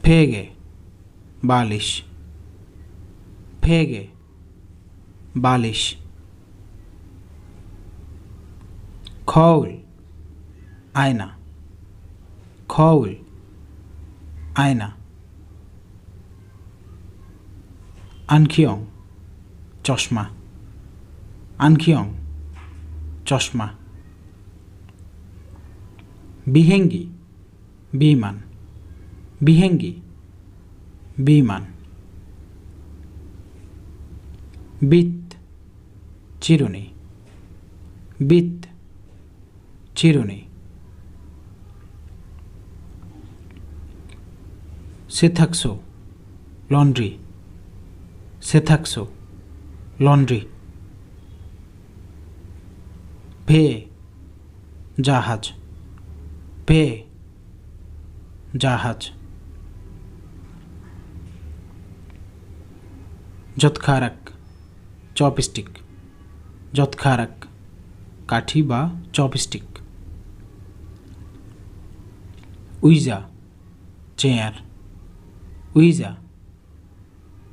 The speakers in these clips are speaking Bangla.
ফেগে বালিশ ফেগে বালিশ খৌল আয়না খৌল আয়না আনখিয়ং চশমা আনখিয়ং চশমা বিহেঙ্গি বিমান বিহেঙ্গি বিমান বিত চিরুনি বিত চিরুনি সেথাকসো লন্ড্রি সেথাকসো লন্ড্রি ভে জাহাজ ভে জাহাজ যৎখারাক চপস্টিক যৎখারাক কাঠি বা চপস্টিক উইজা চেয়ার উইজা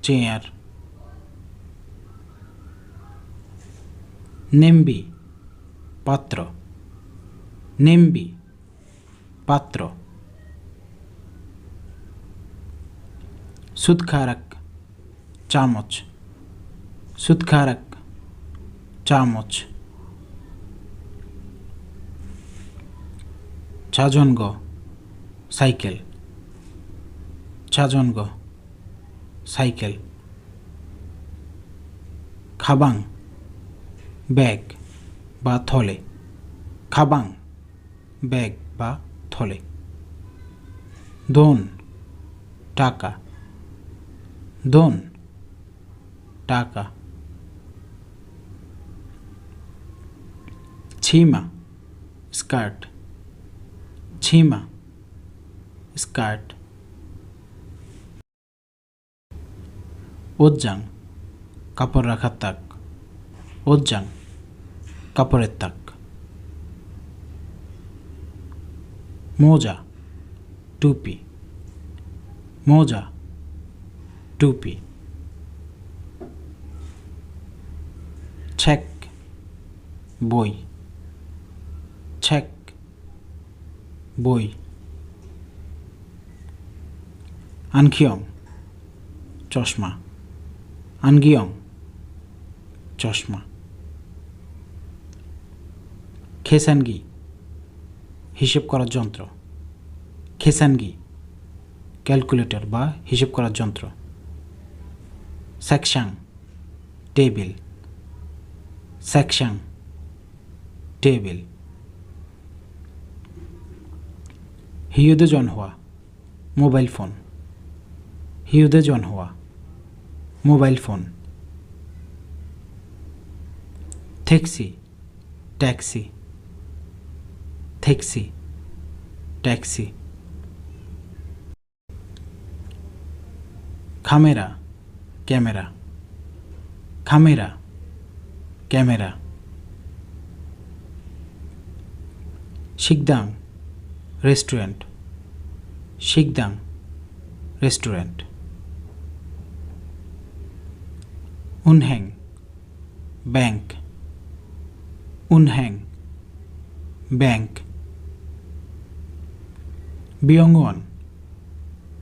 চেয়ার নেম্বি পাত্র নেম্বি পাত্র সুদখারাক চামচ সুদখারাক চামচ চাজনগ সাইকেল চাজনগ সাইকেল খাবাং ব্যাগ বা থলে খাবাং ব্যাগ বা থলে দোন টাকা দোন টাকা ছিমা স্কার্ট ছিমা স্কার্ট ওজ্জাং কাপড় রাখার তাক ওজ্জাং কাপড়ের তাক মোজা টুপি মোজা টুপি চেক বই চেক বই আনখিয়ং চশমা আনগিয়ং চশমা খেসানগি হিসেব করার যন্ত্র খেসানগি ক্যালকুলেটর বা হিসেব করার যন্ত্র সেকশন টেবিল সেকশন টেবিল হিউদে জনহোয়া মোবাইল ফোন হিউদে জনহোয়া mobile phone taxi taxi taxi taxi খামেরা ক্যামেরা খামেরা ক্যামেরা শিকদাং রেস্টুরেন্ট শিকদাং রেস্টুরেন্ট উনহ্যাং ব্যাংক উনহ্যাং ব্যাংক বিয়ংওয়ান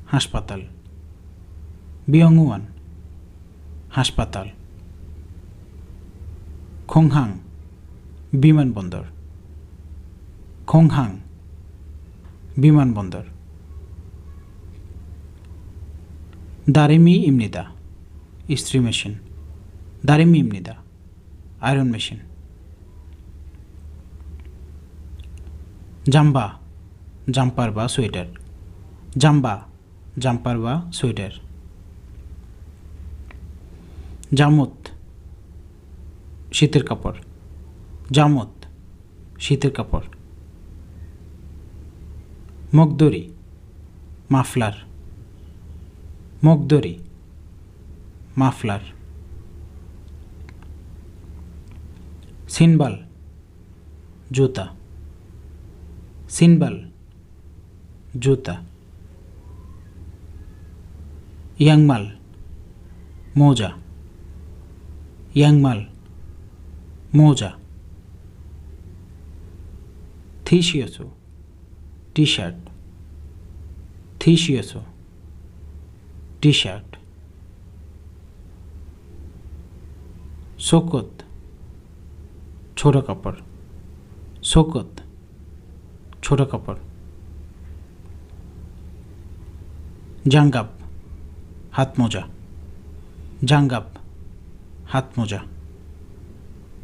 হাসপাতাল বিয়ংওয়ান হাসপাতাল খোংহাং বিমানবন্দর খোংহাং বিমানবন্দর দারিমি ইমনিদা ইস্ত্রি মেশিন দারিমি ইমনিদা আয়রন মেশিন জাম্বা জাম্পার বা সোয়েটার জাম্বা জাম্পার বা সোয়েটার জামুত শীতের কাপড় জামুত শীতের কাপড় মগদরি মাফলার মগদরি মাফলার সিনবাল জুতা সিনবাল জুতা ইয়াংমাল মোজা, ইয়াংমাল মোজা। থিসিয়েছো টি শার্ট, থিসিয়েছো টি শার্ট। শোকত ছোটো কাপড়, শোকত ছোটো কাপড়। জাঙ্গাব হাত মোজা, জাঙ্গাব হাত মোজা।